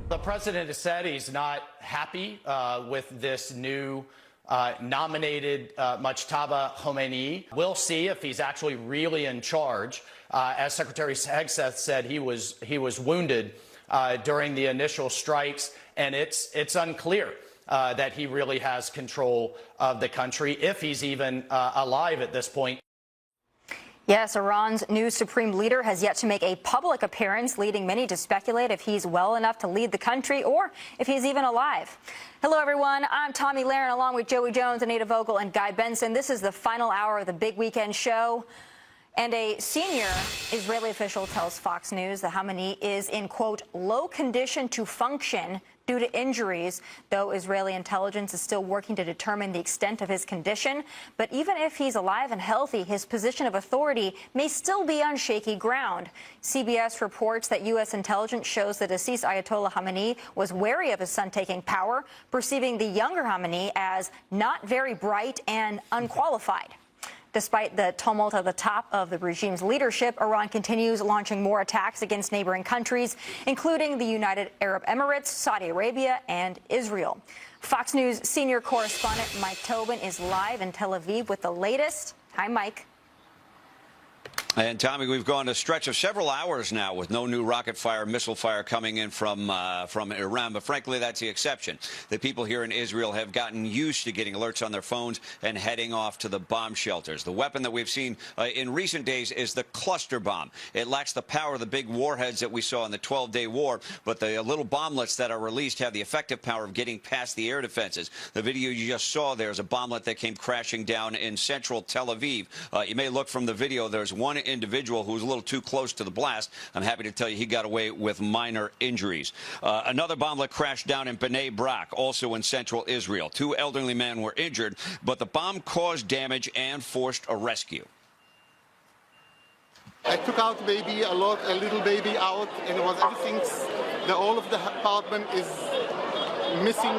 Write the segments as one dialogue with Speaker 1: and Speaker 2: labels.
Speaker 1: The president has said he's not happy with this new nominated Mujtaba Khomeini. We'll see if he's actually really in charge. As Secretary Hegseth said, he was wounded during the initial strikes, and it's unclear that he really has control of the country, if he's even alive at this point.
Speaker 2: Yes, Iran's new supreme leader has yet to make a public appearance, leading many to speculate if he's well enough to lead the country or if he's even alive. Hello, everyone. I'm Tommy Lahren, along with Joey Jones, Anita Vogel, and Guy Benson. This is the final hour of the Big Weekend Show. And a senior Israeli official tells Fox News that Khamenei is in, quote, low condition to function due to injuries, though Israeli intelligence is still working to determine the extent of his condition. But even if he's alive and healthy, his position of authority may still be on shaky ground. CBS reports that U.S. intelligence shows the deceased Ayatollah Khamenei was wary of his son taking power, perceiving the younger Khamenei as not very bright and unqualified. Despite the tumult at the top of the regime's leadership, Iran continues launching more attacks against neighboring countries, including the United Arab Emirates, Saudi Arabia, and Israel. Fox News senior correspondent Mike Tobin is live in Tel Aviv with the latest. Hi, Mike.
Speaker 3: And, Tommy, we've gone a stretch of several hours now with no new rocket fire, missile fire coming in from Iran. But, frankly, that's the exception. The people here in Israel have gotten used to getting alerts on their phones and heading off to the bomb shelters. The weapon that we've seen in recent days is the cluster bomb. It lacks the power of the big warheads that we saw in the 12-day war, but the little bomblets that are released have the effective power of getting past the air defenses. The video you just saw there is a bomblet that came crashing down in central Tel Aviv. You may look from the video. There's one individual who was a little too close to the blast. I'm happy to tell you he got away with minor injuries. Another bomblet crashed down in Bnei Brak, also in central Israel. 2 elderly men were injured, but the bomb caused damage and forced a rescue.
Speaker 4: I took out baby, a little baby out, and it was everything. All of the apartment is missing.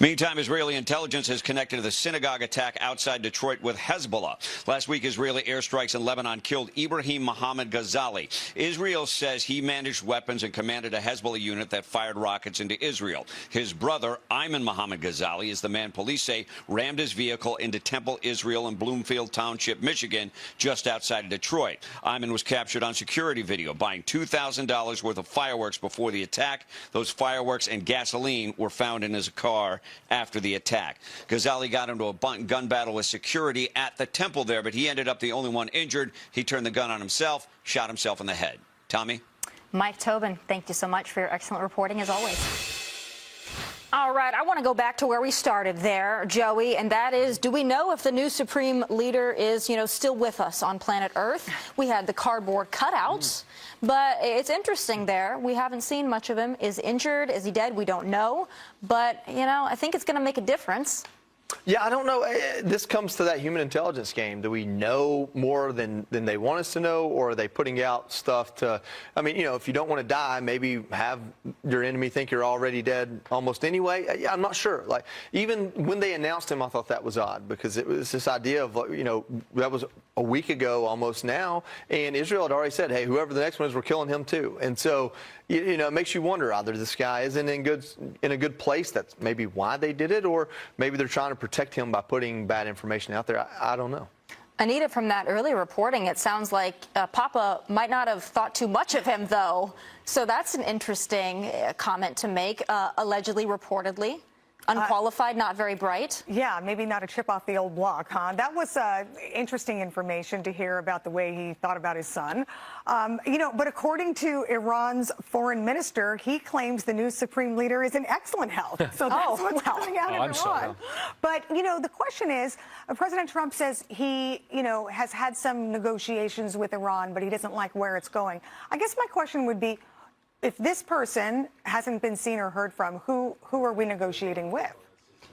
Speaker 3: Meantime, Israeli intelligence has connected to the synagogue attack outside Detroit with Hezbollah. Last week, Israeli airstrikes in Lebanon killed Ibrahim Mohammed Ghazali. Israel says he managed weapons and commanded a Hezbollah unit that fired rockets into Israel. His brother, Ayman Mohammed Ghazali, is the man police say rammed his vehicle into Temple, Israel, in Bloomfield Township, Michigan, just outside of Detroit. Ayman was captured on security video, buying $2,000 worth of fireworks before the attack. Those fireworks and gasoline were found in his car after the attack. Ghazali got into a gun battle with security at the temple there, but he ended up the only one injured. He turned the gun on himself, shot himself in the head. Tommy?
Speaker 2: Mike Tobin, thank you so much for your excellent reporting, as always. All right, I want to go back to where we started there, Joey, and that is, do we know if the new supreme leader is, still with us on planet Earth? We had the cardboard cutouts, but it's interesting there. We haven't seen much of him. Is injured? Is he dead? We don't know. But, I think it's going to make a difference.
Speaker 5: Yeah, I don't know. This comes to that human intelligence game. Do we know more than they want us to know, or are they putting out stuff to, if you don't want to die, maybe have your enemy think you're already dead almost anyway? Yeah, I'm not sure. Like, even when they announced him, I thought that was odd, because it was this idea of, that was a week ago almost now, and Israel had already said, hey, whoever the next one is, we're killing him too. And so, it makes you wonder, either this guy isn't in a good place, that's maybe why they did it, or maybe they're trying to protect him by putting bad information out there. I don't know.
Speaker 2: Anita, from that early reporting, it sounds like Papa might not have thought too much of him, though. So that's an interesting comment to make, allegedly, reportedly. Unqualified, not very bright.
Speaker 6: Yeah, maybe not a chip off the old block, huh? That was interesting information to hear about the way he thought about his son. But according to Iran's foreign minister, he claims the new supreme leader is in excellent health. So that's what's coming out of Iran. But, the question is, President Trump says he, has had some negotiations with Iran, but he doesn't like where it's going. I guess my question would be, if this person hasn't been seen or heard from, who are we negotiating with?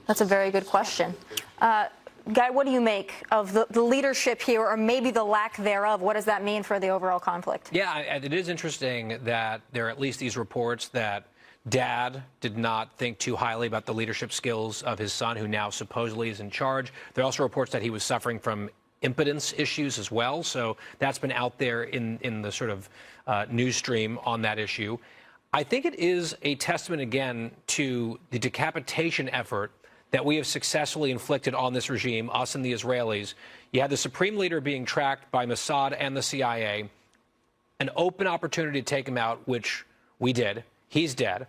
Speaker 2: That's a very good question. Guy, what do you make of the leadership here, or maybe the lack thereof? What does that mean for the overall conflict?
Speaker 7: Yeah, it is interesting that there are at least these reports that Dad did not think too highly about the leadership skills of his son, who now supposedly is in charge. There are also reports that he was suffering from impotence issues as well. So that's been out there in the sort of news stream on that issue. I think it is a testament, again, to the decapitation effort that we have successfully inflicted on this regime, us and the Israelis. You had the supreme leader being tracked by Mossad and the CIA, an open opportunity to take him out, which we did. He's dead.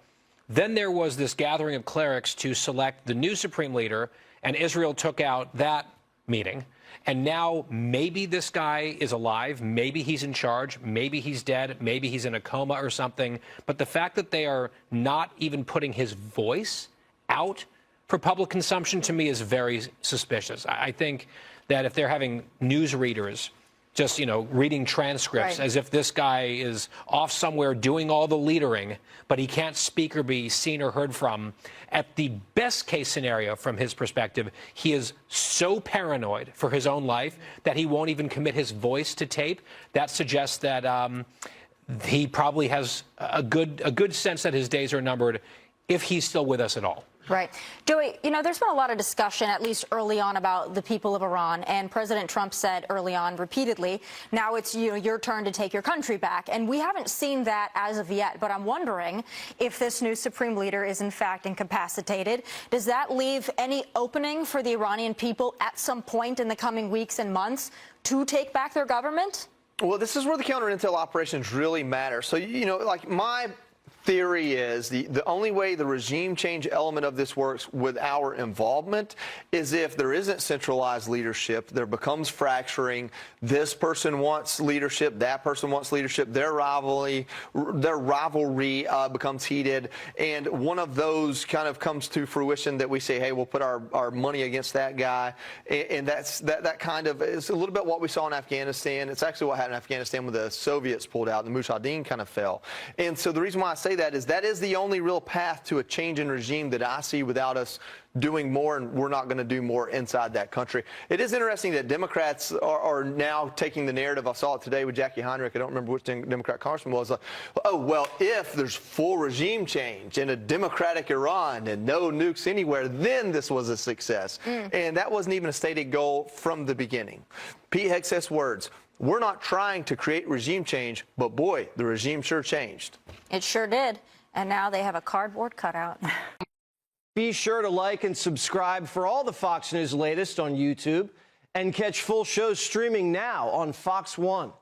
Speaker 7: Then there was this gathering of clerics to select the new supreme leader, and Israel took out that meeting. And now maybe this guy is alive, maybe he's in charge, maybe he's dead, maybe he's in a coma or something. But the fact that they are not even putting his voice out for public consumption, to me, is very suspicious. I think that if they're having news readers just, reading transcripts as if this guy is off somewhere doing all the leadering, but he can't speak or be seen or heard from, at the best case scenario from his perspective, he is so paranoid for his own life that he won't even commit his voice to tape. That suggests that he probably has a good sense that his days are numbered, if he's still with us at all.
Speaker 2: Right. Joey, there's been a lot of discussion, at least early on, about the people of Iran. And President Trump said early on repeatedly, now it's your turn to take your country back. And we haven't seen that as of yet. But I'm wondering if this new supreme leader is, in fact, incapacitated. Does that leave any opening for the Iranian people at some point in the coming weeks and months to take back their government?
Speaker 5: Well, this is where the counterintel operations really matter. So, like my theory is the only way the regime change element of this works with our involvement is if there isn't centralized leadership, there becomes fracturing. This person wants leadership, that person wants leadership, their rivalry becomes heated, and one of those kind of comes to fruition that we say, hey, we'll put our money against that guy, and that kind of is a little bit what we saw in Afghanistan. It's actually what happened in Afghanistan when the Soviets pulled out and the Mujahideen kind of fell. And so the reason why I say that is the only real path to a change in regime that I see without us doing more, and we're not going to do more inside that country. It is interesting that Democrats are now taking the narrative. I saw it today with Jackie Heinrich. I don't remember which Democrat congressman was. Oh, well, if there's full regime change in a democratic Iran and no nukes anywhere, then this was a success. And that wasn't even a stated goal from the beginning. Pete Hegseth's words: we're not trying to create regime change, but boy, the regime sure changed.
Speaker 2: It sure did. And now they have a cardboard cutout.
Speaker 8: Be sure to like and subscribe for all the Fox News latest on YouTube, and catch full shows streaming now on Fox One.